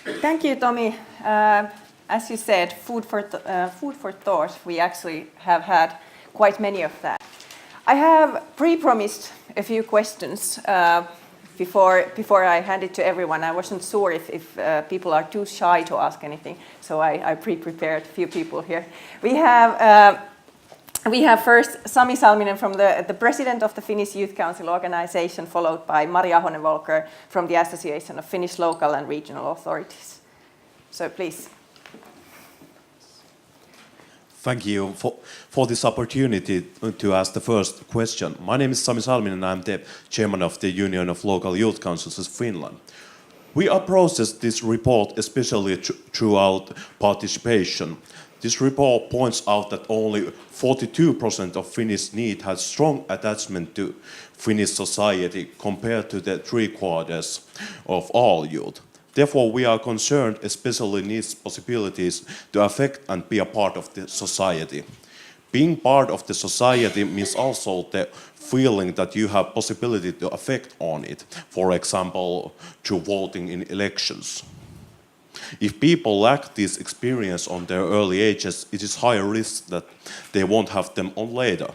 Thank you, Tommy. As you said, food for thought. We actually have had quite many of that. I have pre-promised a few questions before I hand it to everyone. I wasn't sure if people are too shy to ask anything, so I pre-prepared a few people here. We have first Sami Salminen from the president of the Finnish Youth Council organization, followed by Mari Ahonen-Volker from the Association of Finnish Local and Regional Authorities. So please. Thank you for this opportunity to ask the first question. My name is Sami Salminen and I'm the chairman of the Union of Local Youth Councils of Finland. We approached this report especially throughout participation. This report points out that only 42% of Finnish NEET has strong attachment to Finnish society compared to the 3/4 of all youth. Therefore, we are concerned especially NEET's possibilities to affect and be a part of the society. Being part of the society means also the feeling that you have possibility to affect on it, for example, through voting in elections. If people lack this experience on their early ages, it is high risk that they won't have them on later.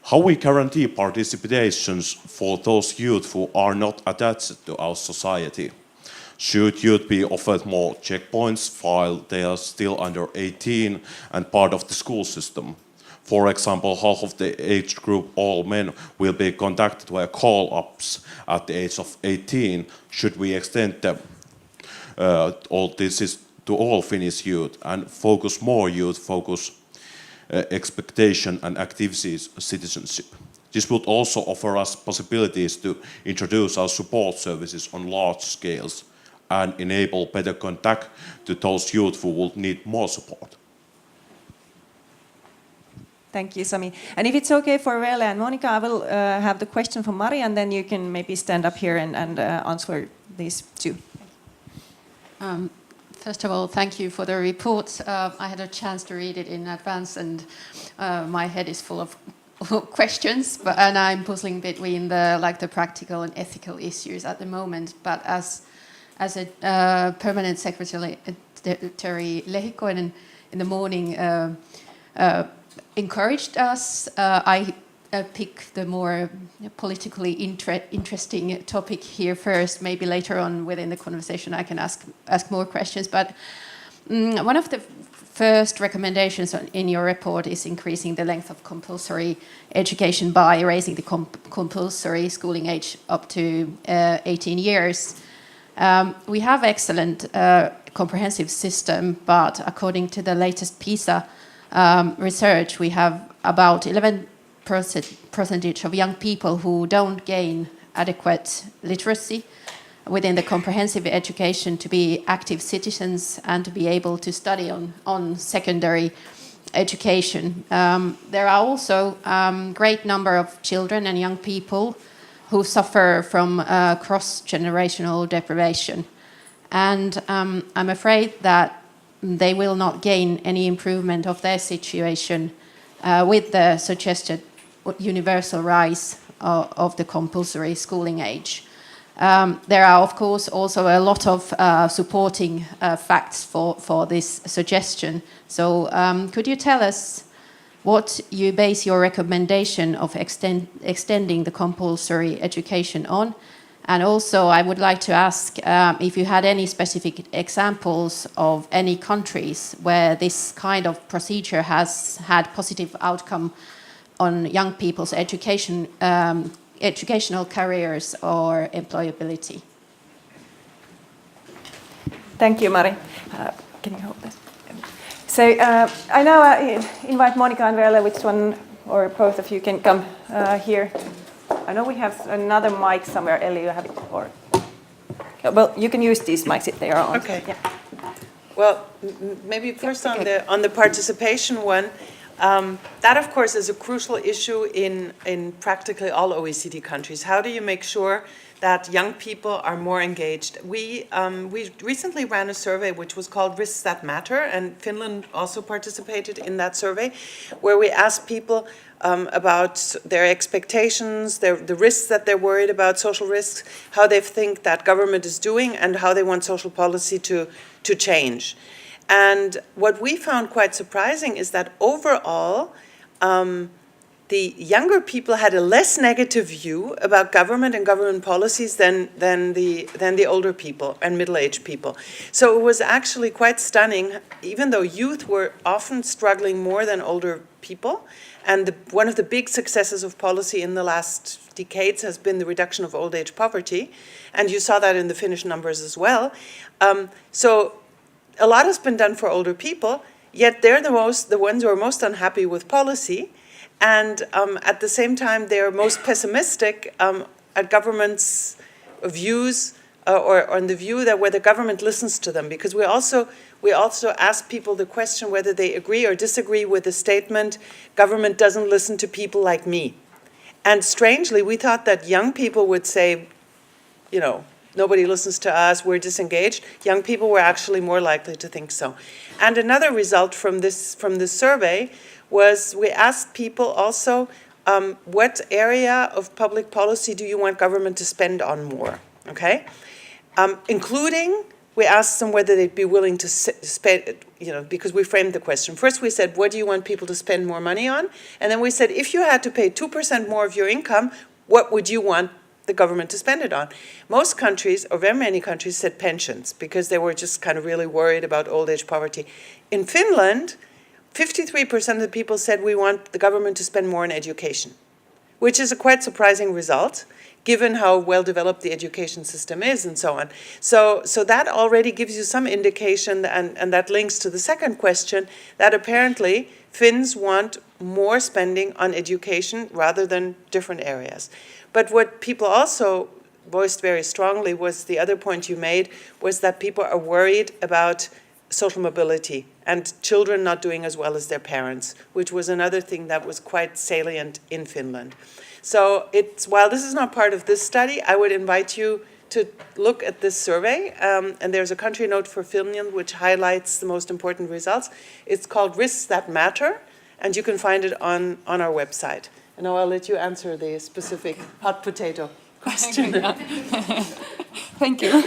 How we guarantee participations for those youth who are not attached to our society? Should youth be offered more checkpoints while they are still under 18 and part of the school system? For example, half of the age group, all men, will be conducted via call-ups at the age of 18. Should we extend all this is to all Finnish youth and focus more youth expectation and activities citizenship? This would also offer us possibilities to introduce our support services on large scales and enable better contact to those youth who will need more support. Thank you, Sami. And if it's okay for Vele and Monica, I will have the question from Mari, and then you can maybe stand up here and answer these two. First of all, thank you for the report. I had a chance to read it in advance, and my head is full of questions, and I'm puzzling between the practical and ethical issues at the moment. But as a permanent secretary, Lehikoinen in the morning encouraged us. I pick the more politically interesting topic here first. Maybe later on within the conversation I can ask more questions. But one of the first recommendations in your report is increasing the length of compulsory education by raising the compulsory schooling age up to 18 years. We have excellent comprehensive system, but according to the latest PISA research, we have about 11% of young people who don't gain adequate literacy within the comprehensive education to be active citizens and to be able to study on secondary education. There are also great number of children and young people who suffer from cross-generational deprivation. And I'm afraid that they will not gain any improvement of their situation with the suggested universal rise of the compulsory schooling age. There are, of course, also a lot of supporting facts for this suggestion. So could you tell us what you base your recommendation of extending the compulsory education on? And also, I would like to ask if you had any specific examples of any countries where this kind of procedure has had positive outcome on young people's education, educational careers or employability. Thank you, Mari. Can you hold this? So I now invite Monica and Vele, which one or both of you can come here. I know we have another mic somewhere. Ellie, you have it? Or well, you can use these mics if they are on. Okay. Yeah. Well, maybe first on the participation one. That, of course, is a crucial issue in practically all OECD countries. How do you make sure that young people are more engaged. We recently ran a survey which was called Risks That Matter, and Finland also participated in that survey, where we asked people about their expectations, the risks that they're worried about, social risks, how they think that government is doing, and how they want social policy to change. And what we found quite surprising is that overall, the younger people had a less negative view about government and government policies than the older people and middle-aged people. So it was actually quite stunning, even though youth were often struggling more than older people. And one of the big successes of policy in the last decades has been the reduction of old age poverty. And you saw that in the Finnish numbers as well. So a lot has been done for older people, yet they're the ones who are most unhappy with policy. And at the same time, they're most pessimistic at government's views or on the view that whether government listens to them. Because we also ask people the question whether they agree or disagree with the statement, government doesn't listen to people like me. And strangely, we thought that young people would say, you know, nobody listens to us, we're disengaged. Young people were actually more likely to think so. And another result from this survey was we asked people also, what area of public policy do you want government to spend on more, okay? Including, we asked them whether they'd be willing to spend, you know, because we framed the question. First we said, what do you want people to spend more money on? And then we said, if you had to pay 2% more of your income, what would you want the government to spend it on? Most countries, or very many countries, said pensions, because they were just kind of really worried about old age poverty. In Finland, 53% of the people said we want the government to spend more on education, which is a quite surprising result, given how well developed the education system is and so on. So that already gives you some indication, and that links to the second question, that apparently Finns want more spending on education rather than different areas. But what people also voiced very strongly was the other point you made, was that people are worried about social mobility and children not doing as well as their parents, which was another thing that was quite salient in Finland. So while this is not part of this study, I would invite you to look at this survey, and there's a country note for Finland which highlights the most important results. It's called Risks That Matter, and you can find it on our website. And now I'll let you answer the specific hot potato question. Thank you.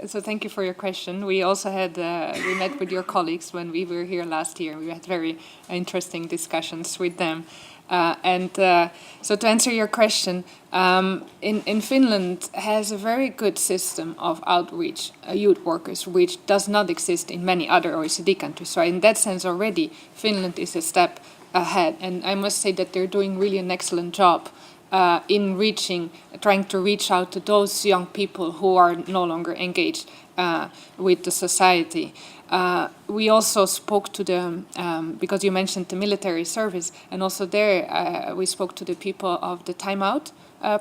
So thank you for your question. We also had, we met with your colleagues when we were here last year. We had very interesting discussions with them. So to answer your question, in Finland has a very good system of outreach youth workers, which does not exist in many other OECD countries. So in that sense already, Finland is a step ahead. And I must say that they're doing really an excellent job in trying to reach out to those young people who are no longer engaged with the society. We also spoke to because you mentioned the military service, and also there we spoke to the people of the Time Out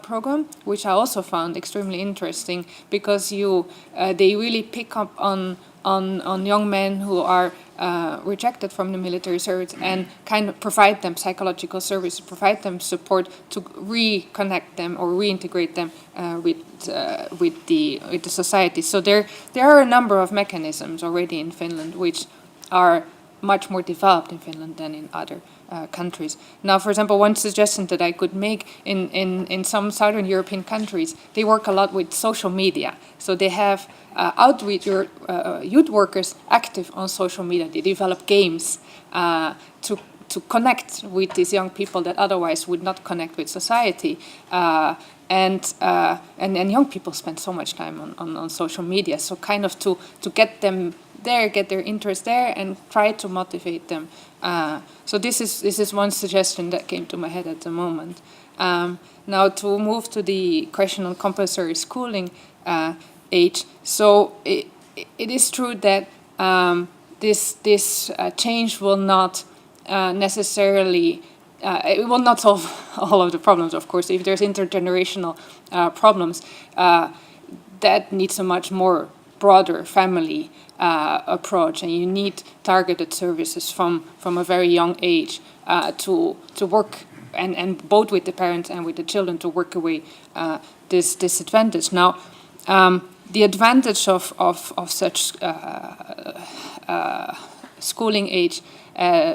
program, which I also found extremely interesting, because they really pick up on young men who are rejected from the military service and kind of provide them psychological services, provide them support to reconnect them or reintegrate them with the society. So there are a number of mechanisms already in Finland which are much more developed in Finland than in other countries. Now, for example, one suggestion that I could make in some Southern European countries, they work a lot with social media. So they have outreach youth workers active on social media. They develop games to connect with these young people that otherwise would not connect with society. And young people spend so much time on social media. So kind of to get them there, get their interest there, and try to motivate them. So this is one suggestion that came to my head at the moment. Now to move to the question on compulsory schooling age. So it is true that this change will not necessarily. It will not solve all of the problems, of course. If there's intergenerational problems, that needs a much more broader family approach, and you need targeted services from a very young age to work and both with the parents and with the children to work away this disadvantage. Now, the advantage of such schooling age,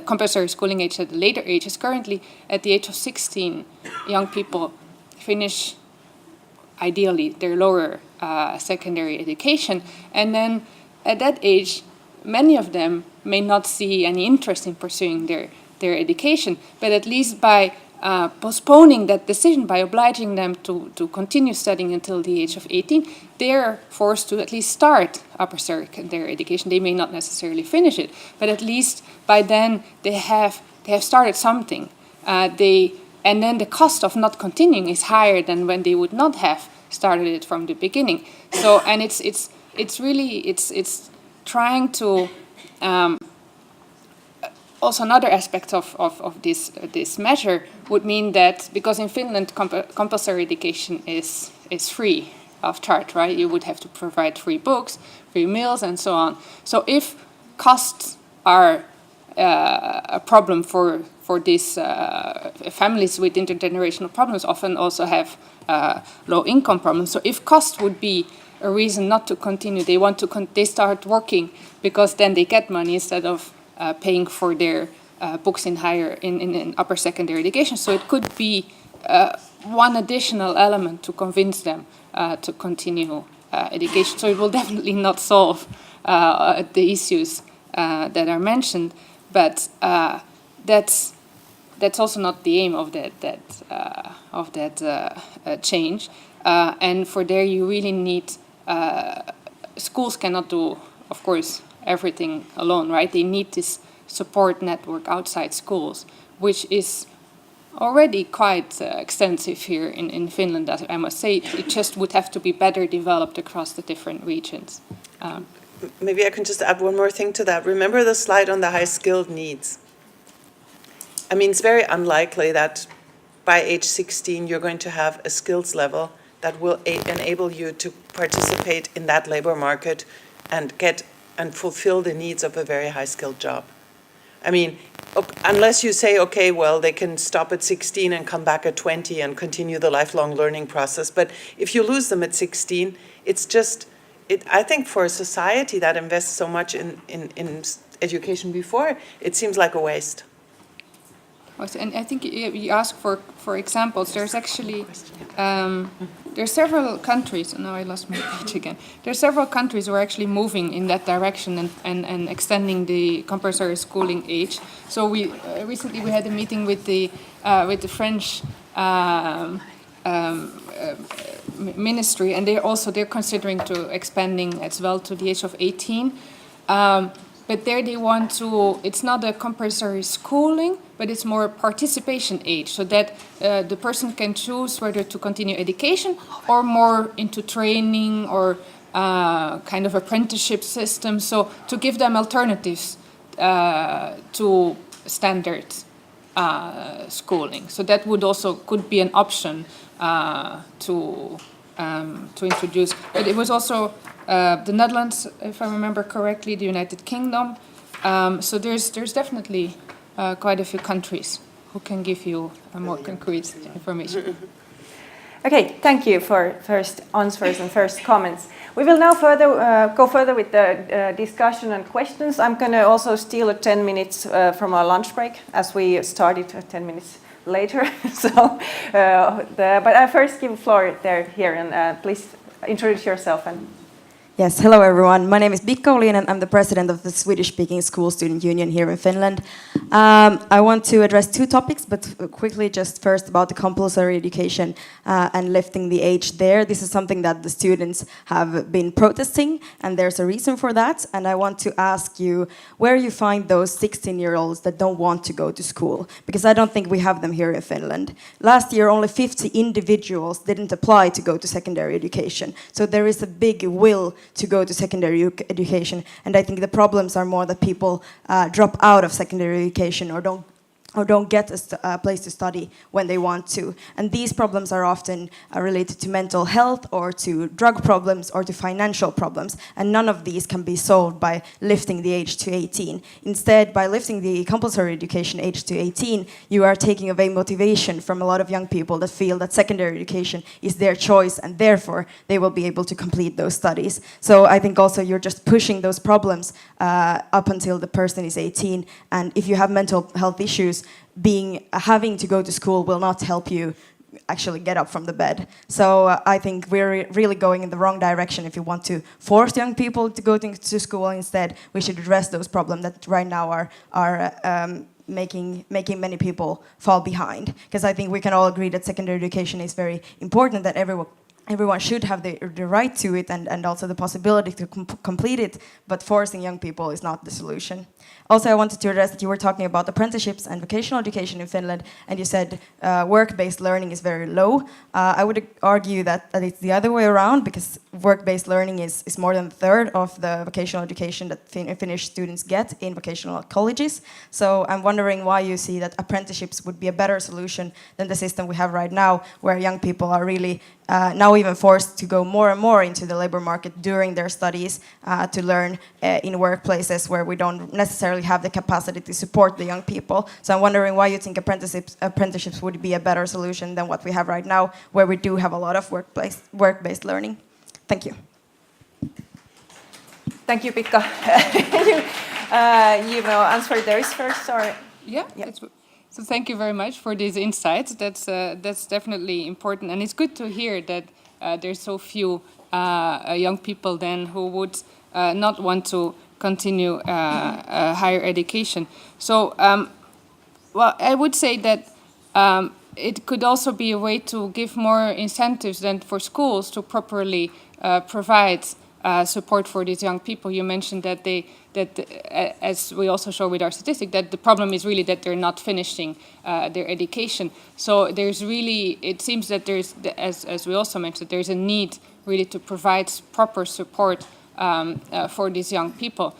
compulsory schooling age at a later age, is currently at the age of 16, young people finish ideally their lower secondary education, and then at that age many of them may not see any interest in pursuing their education, but at least by postponing that decision, by obliging them to continue studying until the age of 18, they're forced to at least start upper secondary education. They may not necessarily finish it, but at least by then they have started something. And then the cost of not continuing is higher than when they would not have started it from the beginning. So, and it's really trying to also another aspect of this measure would mean that, because in Finland compulsory education is free of charge, right? You would have to provide free books, free meals, and so on. So if costs are a problem for these families with intergenerational problems, often also have low income problems. So if cost would be a reason not to continue, they start working because then they get money instead of paying for their books in upper secondary education. So it could be one additional element to convince them to continue education. So it will definitely not solve the issues that are mentioned, but that's also not the aim of that change. And for there, you really need schools cannot do, of course, everything alone, right? They need this support network outside schools, which is already quite extensive here in Finland, I must say. It just would have to be better developed across the different regions. Maybe I can just add one more thing to that. Remember the slide on the high-skilled needs? I mean, it's very unlikely that by age 16 you're going to have a skills level that will enable you to participate in that labor market and fulfill the needs of a very high-skilled job. I mean, unless you say, okay, well, they can stop at 16 and come back at 20 and continue the lifelong learning process. But if you lose them at 16, it's just, I think for a society that invests so much in education before, it seems like a waste. And I think you asked for examples. There's actually there's several countries. Now I lost my page again. There's several countries who are actually moving in that direction and extending the compulsory schooling age. So we recently had a meeting with the French ministry, and they're considering to expanding as well to the age of 18. But there they want to, it's not a compulsory schooling, but it's more participation age, so that the person can choose whether to continue education or more into training or kind of apprenticeship system, so to give them alternatives to standard schooling. So that could be an option to introduce. But it was also the Netherlands, if I remember correctly, the United Kingdom. So there's definitely quite a few countries who can give you more concrete information. Okay, thank you for first answers and first comments. We will now go further with the discussion and questions. I'm going to also steal 10 minutes from our lunch break, as we started 10 minutes later. But I first give the floor here, and please introduce yourself. Yes, hello everyone. My name is Mikka Olin and I'm the president of the Swedish-speaking school student union here in Finland. I want to address two topics, but quickly just first about the compulsory education and lifting the age there. This is something that the students have been protesting, and there's a reason for that. And I want to ask you where you find those 16-year-olds that don't want to go to school, because I don't think we have them here in Finland. Last year, only 50 individuals didn't apply to go to secondary education. So there is a big will to go to secondary education, and I think the problems are more that people drop out of secondary education or don't or don't get a place to study when they want to. And these problems are often related to mental health or to drug problems or to financial problems. And none of these can be solved by lifting the age to 18. Instead, by lifting the compulsory education age to 18, you are taking away motivation from a lot of young people that feel that secondary education is their choice and therefore they will be able to complete those studies. So I think also you're just pushing those problems up until the person is 18. And if you have mental health issues, having to go to school will not help you actually get up from the bed. So I think we're really going in the wrong direction if you want to force young people to go to school. Instead, we should address those problems that right now are making many people fall behind. Because I think we can all agree that secondary education is very important, that everyone should have the right to it and also the possibility to complete it, but forcing young people is not the solution. Also, I wanted to address that you were talking about apprenticeships and vocational education in Finland, and you said work-based learning is very low. I would argue that it's the other way around, because work-based learning is more than a third of the vocational education that Finnish students get in vocational colleges. So I'm wondering why you see that apprenticeships would be a better solution than the system we have right now, where young people are really now even forced to go more and more into the labor market during their studies to learn in workplaces where we don't necessarily have the capacity to support the young people. So I'm wondering why you think apprenticeships would be a better solution than what we have right now, where we do have a lot of work-based learning. Thank you. Thank you, Pekka. You will answer those first, or? Yeah. So thank you very much for these insights. That's definitely important, and it's good to hear that there's so few young people then who would not want to continue higher education. So, well, I would say that it could also be a way to give more incentives than for schools to properly provide support for these young people. You mentioned that as we also show with our statistic, that the problem is really that they're not finishing their education. So there's really, it seems that there's, as we also mentioned, there's a need really to provide proper support for these young people.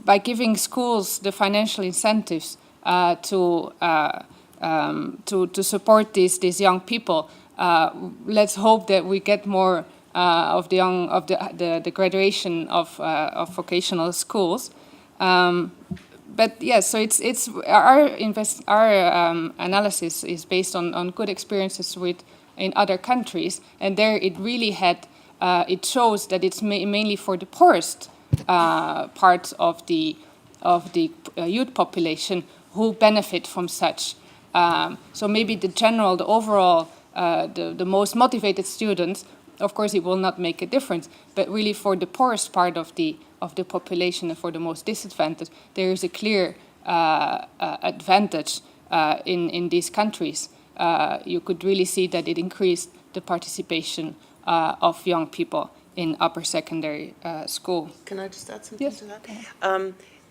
By giving schools the financial incentives to support these young people, let's hope that we get more of the graduation of vocational schools. But yes, so it's our analysis is based on good experiences in other countries, and there it really had it shows that it's mainly for the poorest parts of the youth population who benefit from such. So maybe the overall, the most motivated students, of course, it will not make a difference. But really, for the poorest part of the population and for the most disadvantaged, there is a clear advantage in these countries. You could really see that it increased the participation of young people in upper secondary school. Can I just add something to that?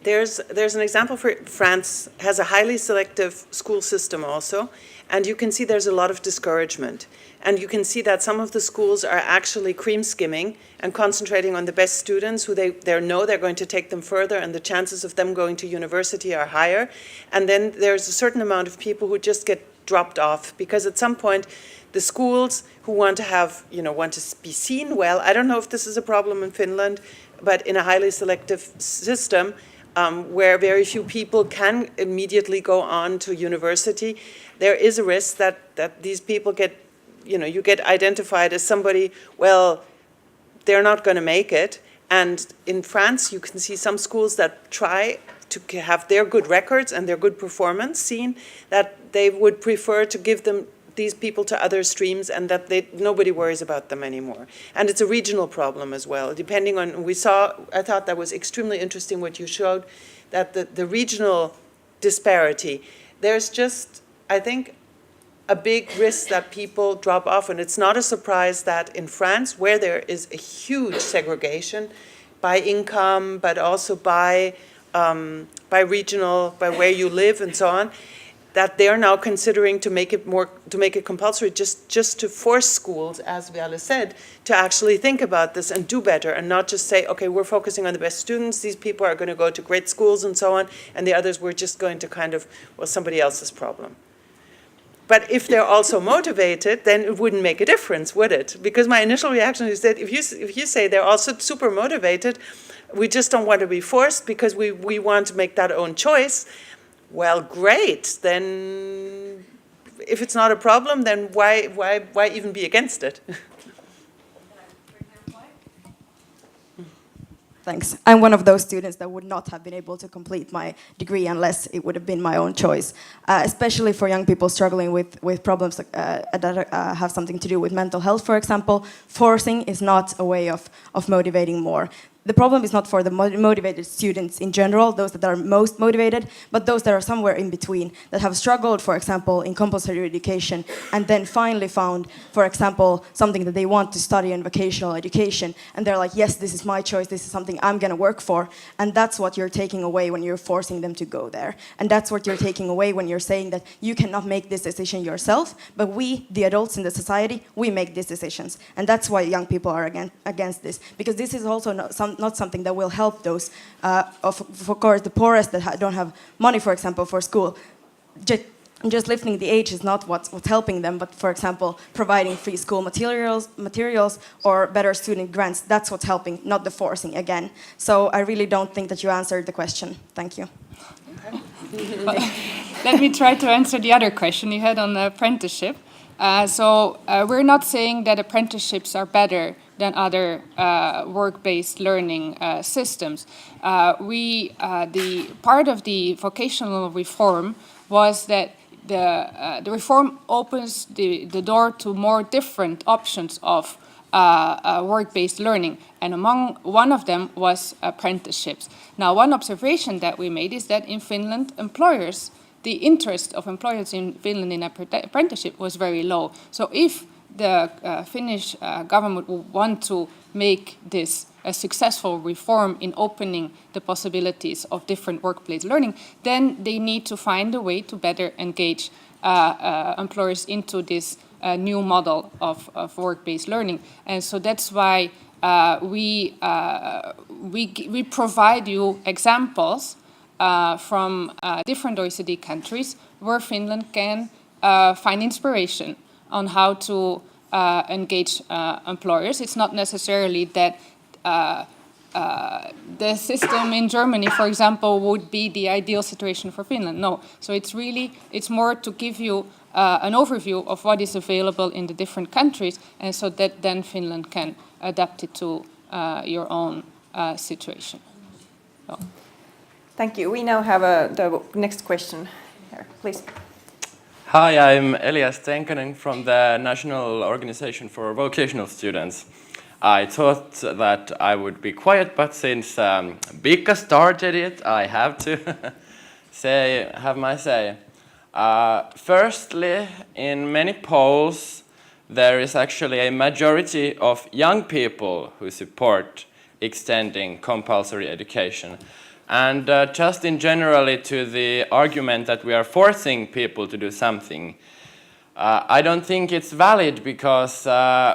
There's an example for France has a highly selective school system also, and you can see there's a lot of discouragement. And you can see that some of the schools are actually cream skimming and concentrating on the best students who they know they're going to take them further, and the chances of them going to university are higher. And then there's a certain amount of people who just get dropped off, because at some point the schools who want to be seen well, I don't know if this is a problem in Finland, but in a highly selective system where very few people can immediately go on to university, there is a risk that these people you get identified as somebody, well, they're not going to make it. And in France, you can see some schools that try to have their good records and their good performance seen, that they would prefer to give these people to other streams, and that nobody worries about them anymore. And it's a regional problem as well, depending on, I thought that was extremely interesting what you showed, that the regional disparity, there's just, I think, a big risk that people drop off. And it's not a surprise that in France, where there is a huge segregation by income, but also by regional, by where you live and so on, that they are now considering to make it compulsory, just to force schools, as Viale said, to actually think about this and do better, and not just say, okay, we're focusing on the best students, these people are going to go to great schools and so on, and the others we're just going to kind of, well, somebody else's problem. But if they're also motivated, then it wouldn't make a difference, would it? Because my initial reaction is that if you say they're also super motivated, we just don't want to be forced because we want to make that own choice. Well, great. Then, if it's not a problem, then why even be against it? Thanks. I'm one of those students that would not have been able to complete my degree unless it would have been my own choice, especially for young people struggling with problems that have something to do with mental health, for example. Forcing is not a way of motivating more. The problem is not for the motivated students in general, those that are most motivated, but those that are somewhere in between, that have struggled, for example, in compulsory education, and then finally found, for example, something that they want to study in vocational education, and they're like, yes, this is my choice, this is something I'm going to work for, and that's what you're taking away when you're forcing them to go there. And that's what you're taking away when you're saying that you cannot make this decision yourself, but we, the adults in the society, we make these decisions. And that's why young people are against this, because this is also not something that will help those, of course, the poorest that don't have money, for example, for school. Just lifting the age is not what's helping them, but, for example, providing free school materials or better student grants, that's what's helping, not the forcing again. So I really don't think that you answered the question. Thank you. Let me try to answer the other question you had on the apprenticeship. We're not saying that apprenticeships are better than other work-based learning systems. The part of the vocational reform was that the reform opens the door to more different options of work-based learning, and one of them was apprenticeships. Now, one observation that we made is that in Finland, the interest of employers in Finland in apprenticeship was very low. So if the Finnish government would want to make this a successful reform in opening the possibilities of different workplace learning, then they need to find a way to better engage employers into this new model of work-based learning. And so that's why we provide you examples from different OECD countries where Finland can find inspiration on how to engage employers. It's not necessarily that the system in Germany, for example, would be the ideal situation for Finland. No. So it's more to give you an overview of what is available in the different countries, and so that then Finland can adapt it to your own situation. So. Thank you. We now have the next question here, please. Hi, I'm Elias Tenkanen from the National Organization for Vocational Students. I thought that I would be quiet, but since Bikka started it, I have to have my say. Firstly, in many polls, there is actually a majority of young people who support extending compulsory education. And just in generally to the argument that we are forcing people to do something, I don't think it's valid, because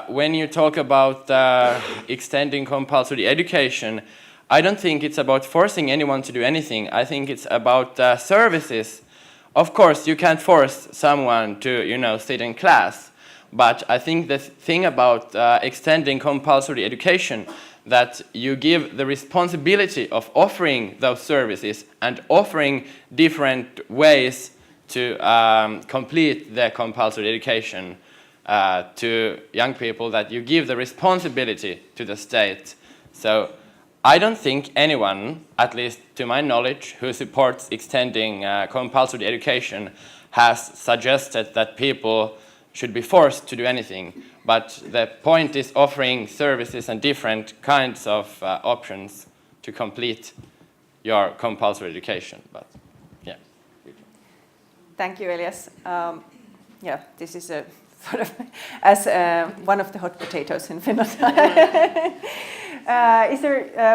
when you talk about extending compulsory education, I don't think it's about forcing anyone to do anything. I think it's about services. Of course, you can't force someone to, sit in class, but I think the thing about extending compulsory education, that you give the responsibility of offering those services and offering different ways to complete the compulsory education to young people, that you give the responsibility to the state. So I don't think anyone, at least to my knowledge, who supports extending compulsory education has suggested that people should be forced to do anything. But the point is offering services and different kinds of options to complete your compulsory education. But yeah. Thank you, Elias. This is a sort of as one of the hot potatoes in Finland.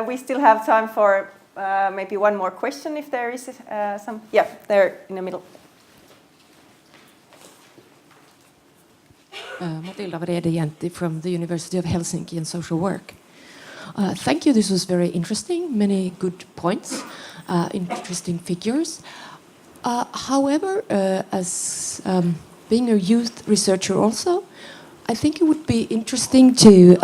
We still have time for maybe one more question, if there is some. Yeah, there in the middle. Matilda Vrede-Jäntti from the University of Helsinki in social work. Thank you, this was very interesting, many good points, interesting figures. However, as being a youth researcher also, I think it would be interesting to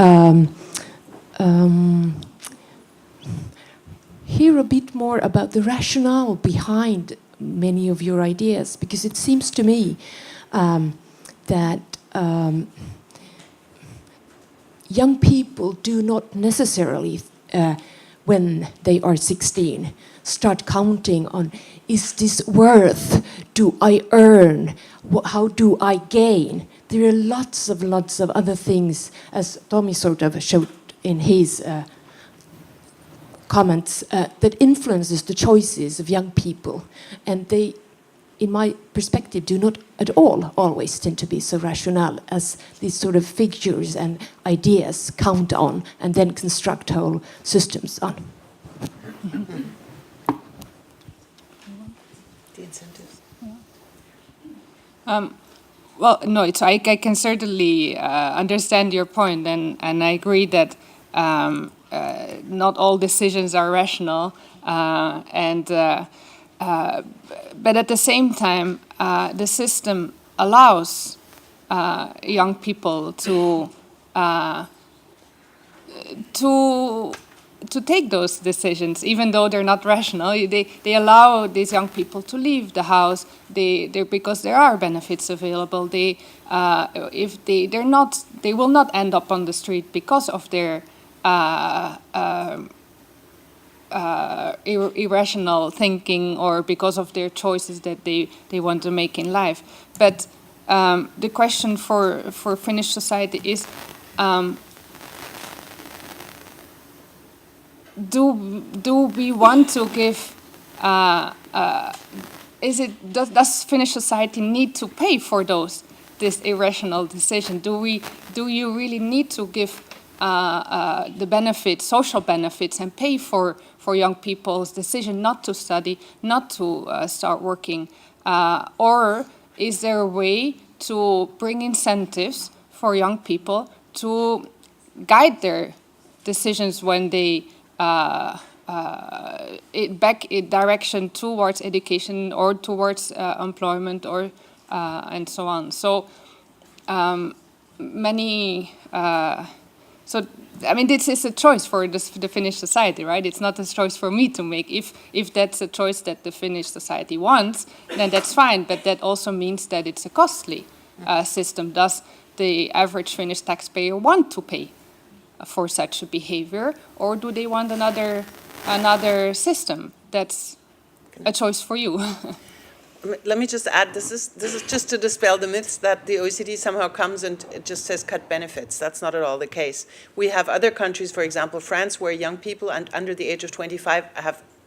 hear a bit more about the rationale behind many of your ideas, because it seems to me that young people do not necessarily, when they are 16, start counting on, is this worth, do I earn, how do I gain? There are lots of other things, as Tommy sort of showed in his comments, that influences the choices of young people. And they, in my perspective, do not at all always tend to be so rational as these sort of figures and ideas count on and then construct whole systems on. The incentives. Well, no, I can certainly understand your point, and I agree that not all decisions are rational, but at the same time, the system allows young people to take those decisions, even though they're not rational. They allow these young people to leave the house. Because there are benefits available. They will not end up on the street because of their irrational thinking or because of their choices that they want to make in life. But the question for Finnish society is, do we want to give? Does Finnish society need to pay for this irrational decision? Do you really need to give the benefits, social benefits, and pay for young people's decision not to study, not to start working, or is there a way to bring incentives for young people to guide their decisions when they back in direction towards education or towards employment or and so on. So this is a choice for the Finnish society, right? It's not a choice for me to make. If that's a choice that the Finnish society wants, then that's fine. But that also means that it's a costly system. Does the average Finnish taxpayer want to pay for such a behavior, or do they want another system? That's a choice for you. Let me just add, this is just to dispel the myths that the OECD somehow comes and it just says cut benefits. That's not at all the case. We have other countries, for example, France, where young people under the age of 25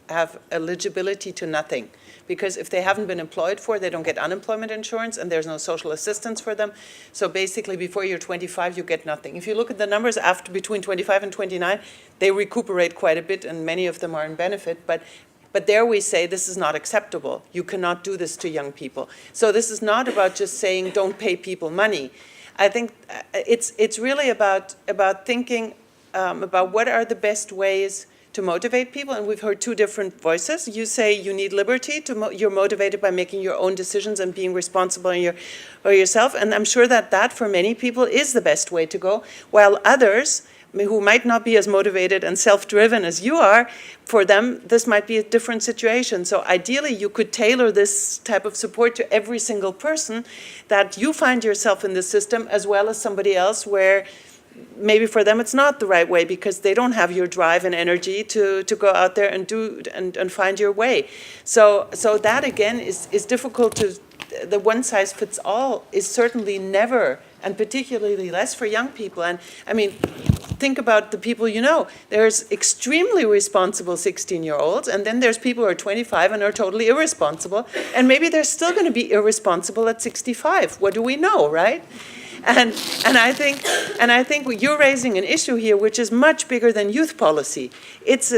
have eligibility to nothing. Because if they haven't been employed for, they don't get unemployment insurance and there's no social assistance for them. So basically, before you're 25, you get nothing. If you look at the numbers between 25 and 29, they recuperate quite a bit and many of them are in benefit. But there we say this is not acceptable. You cannot do this to young people. So this is not about just saying don't pay people money. I think it's really about thinking about what are the best ways to motivate people, and we've heard two different voices. You say you need liberty, you're motivated by making your own decisions and being responsible for yourself, and I'm sure that for many people is the best way to go, while others who might not be as motivated and self-driven as you are, for them this might be a different situation. So ideally you could tailor this type of support to every single person, that you find yourself in the system as well as somebody else where maybe for them it's not the right way because they don't have your drive and energy to go out there and do and find your way. So that again is difficult to. The one size fits all is certainly never, and particularly less for young people. And I mean, think about the people you know. There's extremely responsible 16-year-olds, and then there's people who are 25 and are totally irresponsible, and maybe they're still going to be irresponsible at 65. What do we know, right? And I think you're raising an issue here which is much bigger than youth policy. It's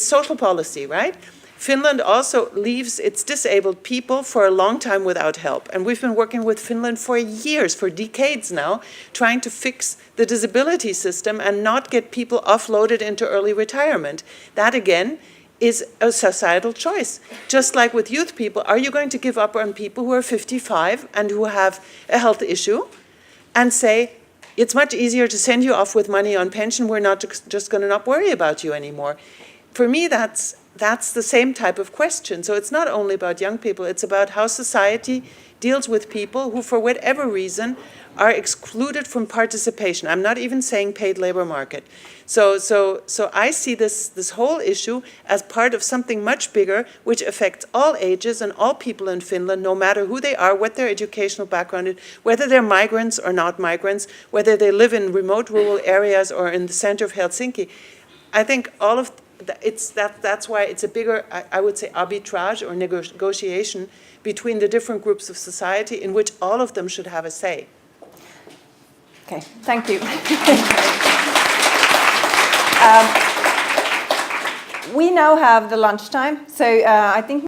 social policy, right? Finland also leaves its disabled people for a long time without help. And we've been working with Finland for years, for decades now, trying to fix the disability system and not get people offloaded into early retirement. That, again, is a societal choice. Just like with youth people, are you going to give up on people who are 55 and who have a health issue and say, it's much easier to send you off with money on pension, we're not just going to not worry about you anymore? For me, that's the same type of question. So it's not only about young people, it's about how society deals with people who, for whatever reason, are excluded from participation. I'm not even saying paid labor market. So I see this whole issue as part of something much bigger, which affects all ages and all people in Finland, no matter who they are, what their educational background is, whether they're migrants or not migrants, whether they live in remote rural areas or in the center of Helsinki. I think all of that's why it's a bigger, I would say, arbitrage or negotiation between the different groups of society in which all of them should have a say. Okay, thank you. We now have the lunchtime, so I think